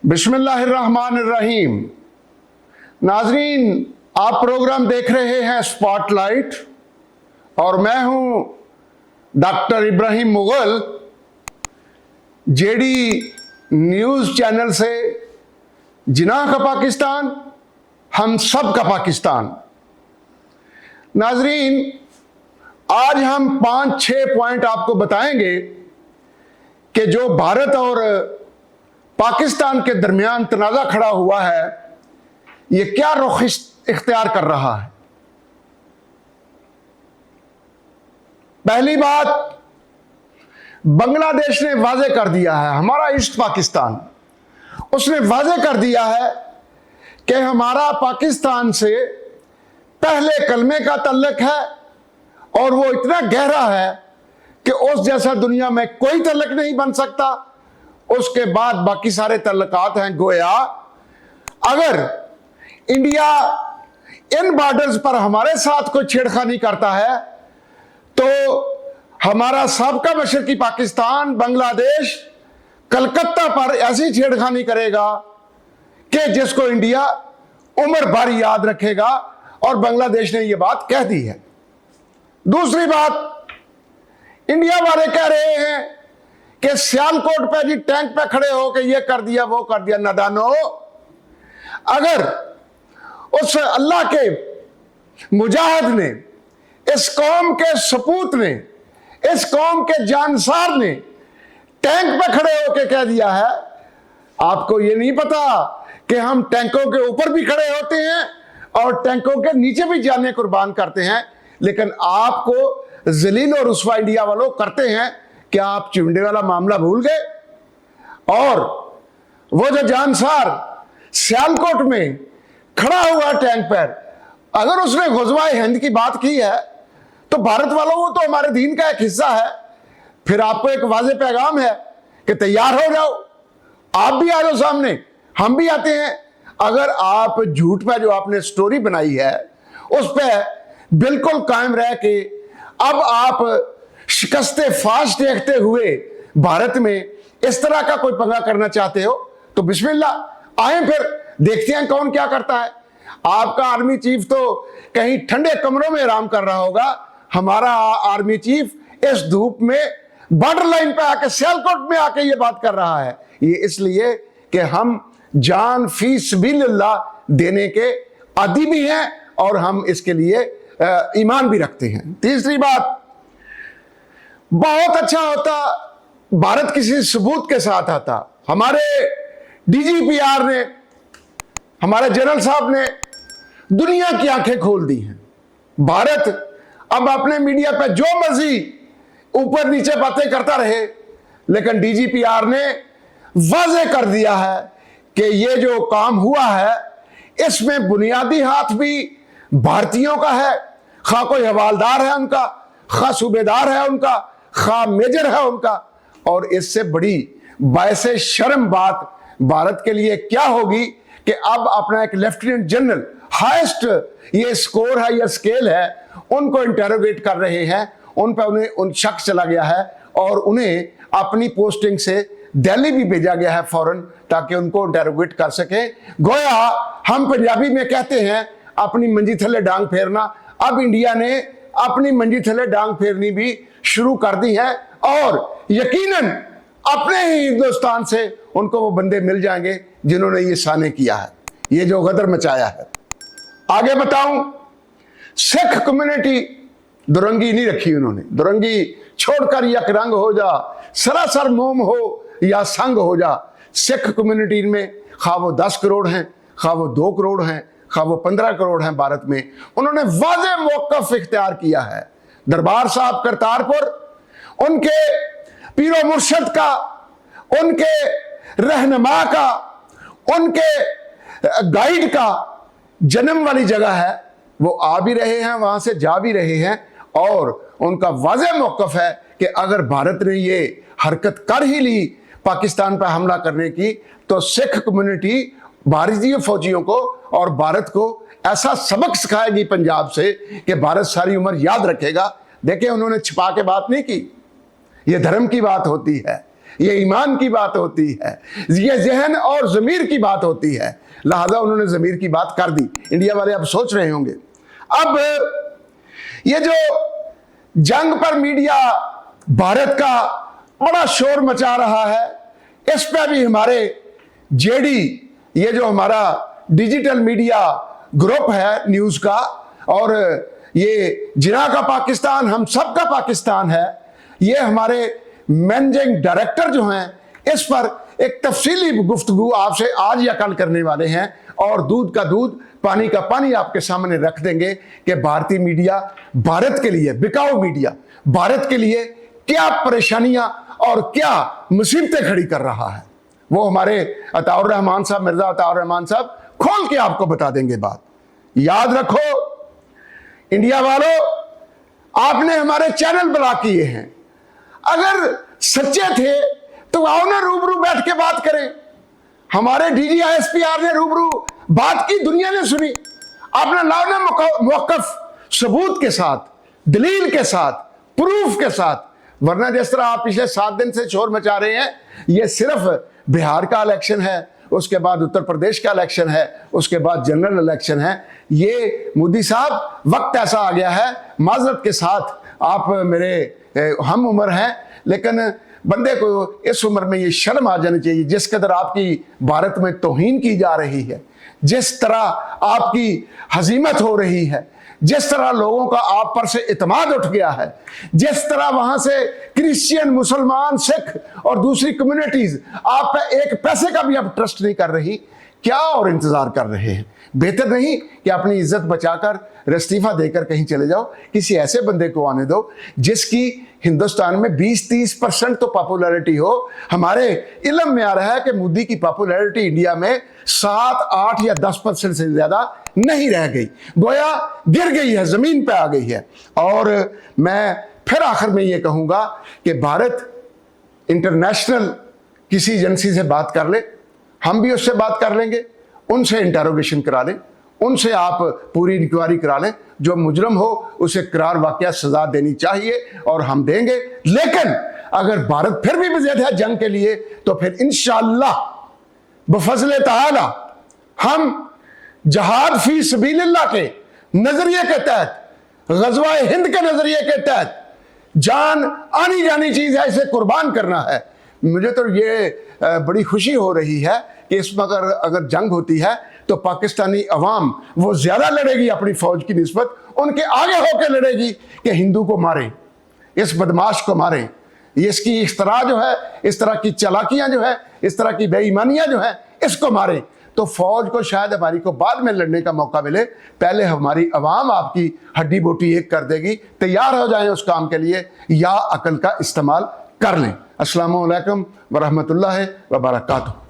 बिस्मिल्लाहिर्रहमानिर्रहीम। नाजरीन, आप प्रोग्राम देख रहे हैं स्पॉटलाइट और मैं हूं doctor Ibrahim Mughal, JD news channel से। जिनाह का पाकिस्तान, हम सब का पाकिस्तान। नाजरीन, आज हम 5-6 पॉइंट आपको बताएंगे कि जो भारत और पाकिस्तान के दरमियान तनाज़ा खड़ा हुआ है, ये क्या रुख इख्तियार कर रहा है। पहली बात, बांग्लादेश ने वाज़े कर दिया है, हमारा ईस्ट पाकिस्तान, उसने वाज़े कर दिया है कि हमारा पाकिस्तान से पहले कलमे का तल्लुक है और वो इतना गहरा है कि उस जैसा दुनिया में कोई तल्लुक नहीं बन सकता। उसके बाद बाकी सारे तल्लुकात हैं। गोया अगर इंडिया इन बॉर्डर्स पर हमारे साथ कोई छेड़खानी करता है तो हमारा साबका मशरकी पाकिस्तान बांग्लादेश कलकत्ता पर ऐसी छेड़खानी करेगा कि जिसको इंडिया उम्र भर याद रखेगा, और बांग्लादेश ने यह बात कह दी है। दूसरी बात, इंडिया वाले कह रहे हैं कि सियालकोट पे जी टैंक पे खड़े हो के ये कर दिया वो कर दिया। नादानो, अगर उस अल्लाह के मुजाहिद ने, इस कौम के सपूत ने, इस कौम के जानसार ने टैंक पे खड़े होके कह दिया है, आपको ये नहीं पता कि हम टैंकों के ऊपर भी खड़े होते हैं और टैंकों के नीचे भी जाने कुर्बान करते हैं, लेकिन आपको जलील और रुस्वा इंडिया वालों करते हैं। क्या आप चिमटे वाला मामला भूल गए? और वो जो जानसार सियालकोट में खड़ा हुआ टैंक पर, अगर उसने ग़ज़वा हिंद की बात की है तो भारत वालों, वो तो हमारे दीन का एक हिस्सा है। फिर आपको एक वाज़े पैगाम है कि तैयार हो जाओ, आप भी आ जाओ सामने, हम भी आते हैं। अगर आप झूठ पे जो आपने स्टोरी बनाई है उस पर बिल्कुल कायम रह के अब आप शिकस्ते फाश देखते हुए भारत में इस तरह का कोई पंगा करना चाहते हो तो बिस्मिल्लाह, आए फिर देखते हैं कौन क्या करता है। आपका आर्मी चीफ तो कहीं ठंडे कमरों में आराम कर रहा होगा, हमारा आर्मी चीफ इस धूप में बॉर्डर लाइन पे आके, सियालकोट में आके ये बात कर रहा है। ये इसलिए कि हम जान फी सबिलिल्लाह देने के आदी भी हैं और हम इसके लिए ईमान भी रखते हैं। तीसरी बात, बहुत अच्छा होता भारत किसी सबूत के साथ आता। हमारे डीजीपीआर ने, हमारे जनरल साहब ने दुनिया की आंखें खोल दी हैं। भारत अब अपने मीडिया पर जो मर्जी ऊपर नीचे बातें करता रहे, लेकिन डीजीपीआर ने वाज़े कर दिया है कि ये जो काम हुआ है इसमें बुनियादी हाथ भी भारतीयों का है। खा कोई हवालदार है उनका, खा सूबेदार है उनका, खा मेजर है उनका। और इससे बड़ी बायसे शर्म बात भारत के लिए क्या होगी कि अब अपना एक लेफ्टिनेंट जनरल, हाईएस्ट ये स्कोर है, ये स्केल है, उनको इंटेरोगेट कर रहे हैं। उन पर उन्हें शक चला गया है और उन्हें अपनी पोस्टिंग से दिल्ली भी भेजा गया है फौरन, ताकि उनको इंटेरोगेट कर सके। गोया हम पंजाबी में कहते हैं अपनी मंजी थले डांग फेरना। अब इंडिया ने अपनी मंजी थले डांग फेरनी भी शुरू कर दी है और यकीनन अपने ही हिंदुस्तान से उनको वो बंदे मिल जाएंगे जिन्होंने ये साने किया है, ये जो गदर मचाया है। आगे बताऊं, सिख कम्युनिटी दुरंगी नहीं रखी उन्होंने। दुरंगी छोड़कर यक रंग हो जा, सरासर मोम हो या संग हो जा। सिख कम्युनिटी में खा वो 10 करोड़ हैं, खा वो 2 करोड़ हैं, खा वो 15 करोड़ हैं भारत में, उन्होंने वाज़े मौक़िफ़ इख्तियार किया है। दरबार साहब करतारपुर, उनके पीरो मुर्शद का, उनके रहनुमा का, उनके गाइड का जन्म वाली जगह है। वो आ भी रहे हैं, वहां से जा भी रहे हैं और उनका वाज़े मौक़िफ़ है कि अगर भारत ने ये हरकत कर ही ली पाकिस्तान पर हमला करने की, तो सिख कम्युनिटी भारतीय फौजियों को और भारत को ऐसा सबक सिखाएगी पंजाब से कि भारत सारी उम्र याद रखेगा। देखिए, उन्होंने छिपा के बात नहीं की, ये धर्म की बात होती है। ये ईमान की बात होती है, ये जहन और ज़मीर की बात होती है। लिहाजा उन्होंने ज़मीर की बात कर दी। इंडिया वाले अब सोच रहे होंगे, अब ये जो जंग पर मीडिया भारत का बड़ा शोर मचा रहा है, इस पर भी हमारे जेडी, ये जो हमारा डिजिटल मीडिया ग्रुप है न्यूज़ का, और ये जिना का पाकिस्तान हम सब का पाकिस्तान है, ये हमारे मैनेजिंग डायरेक्टर जो हैं इस पर एक तफसीली गुफ्तगू आपसे आज या कल करने वाले हैं, और दूध का दूध पानी का पानी आपके सामने रख देंगे कि भारतीय मीडिया भारत के लिए, बिकाऊ मीडिया भारत के लिए क्या परेशानियां और क्या मुसीबतें खड़ी कर रहा है। वो हमारे अताउर रहमान साहब, मिर्जा अताउर रहमान साहब खोल के आपको बता देंगे बात। याद रखो इंडिया वालों, आपने हमारे चैनल ब्लॉक किए हैं, अगर सच्चे थे तो आओ ना रूबरू बैठ के बात करें। हमारे DGISPR ने रूबरू बात की, दुनिया ने सुनी, आपने लाओ ना मौकफ सबूत के साथ, दलील के साथ, प्रूफ के साथ। वरना जिस तरह आप पिछले 7 दिन से शोर मचा रहे हैं, ये सिर्फ बिहार का इलेक्शन है, उसके बाद उत्तर प्रदेश का इलेक्शन है, उसके बाद जनरल इलेक्शन है। ये मोदी साहब वक्त ऐसा आ गया है, माजरत के साथ आप मेरे हम उम्र हैं, लेकिन बंदे को इस उम्र में ये शर्म आ जानी चाहिए, जिस कदर आपकी भारत में तौहीन की जा रही है, जिस तरह आपकी हजीमत हो रही है, जिस तरह लोगों का आप पर से इतमाद उठ गया है, जिस तरह वहां से क्रिश्चियन, मुसलमान, सिख और दूसरी कम्युनिटीज आप पे एक पैसे का भी अब ट्रस्ट नहीं कर रही, क्या और इंतजार कर रहे हैं? बेहतर नहीं कि अपनी इज्जत बचाकर इस्तीफा देकर कहीं चले जाओ, किसी ऐसे बंदे को आने दो जिसकी हिंदुस्तान में 20-30% तो पॉपुलैरिटी हो। हमारे इल्म में आ रहा है कि मोदी की पॉपुलैरिटी इंडिया में 7, 8 या 10% से ज्यादा नहीं रह गई, गोया गिर गई है, जमीन पे आ गई है। और मैं फिर आखिर में ये कहूंगा कि भारत इंटरनेशनल किसी एजेंसी से बात कर ले, हम भी उससे बात कर लेंगे, उनसे इंटरोगेशन करा लें, उनसे आप पूरी इंक्वायरी करा लें, जो मुजरम हो उसे करार वाकया सजा देनी चाहिए और हम देंगे। लेकिन अगर भारत फिर भी वजह है जंग के लिए, तो फिर इंशाअल्लाह बफज़ल ताला हम जहाद फी सबीलिल्लाह के नजरिए के तहत, गज़वा हिंद के नजरिए के तहत, जान आनी जानी चीज है, इसे कुर्बान करना है। मुझे तो ये बड़ी खुशी हो रही है कि इसमें अगर जंग होती है तो पाकिस्तानी अवाम वो ज्यादा लड़ेगी अपनी फौज की निस्बत, उनके आगे होकर लड़ेगी कि हिंदू को मारें, इस बदमाश को मारें, इसकी इख्तरा जो है, इस तरह की चालाकियां जो है, इस तरह की बेईमानियां जो है, इसको मारें। तो फौज को शायद हमारी को बाद में लड़ने का मौका मिले, पहले हमारी अवाम आपकी हड्डी बोटी एक कर देगी। तैयार हो जाएं उस काम के लिए, या अकल का इस्तेमाल कर लें। अस्सलामु अलैकुम व रहमतुल्लाहि व बरकातुहू।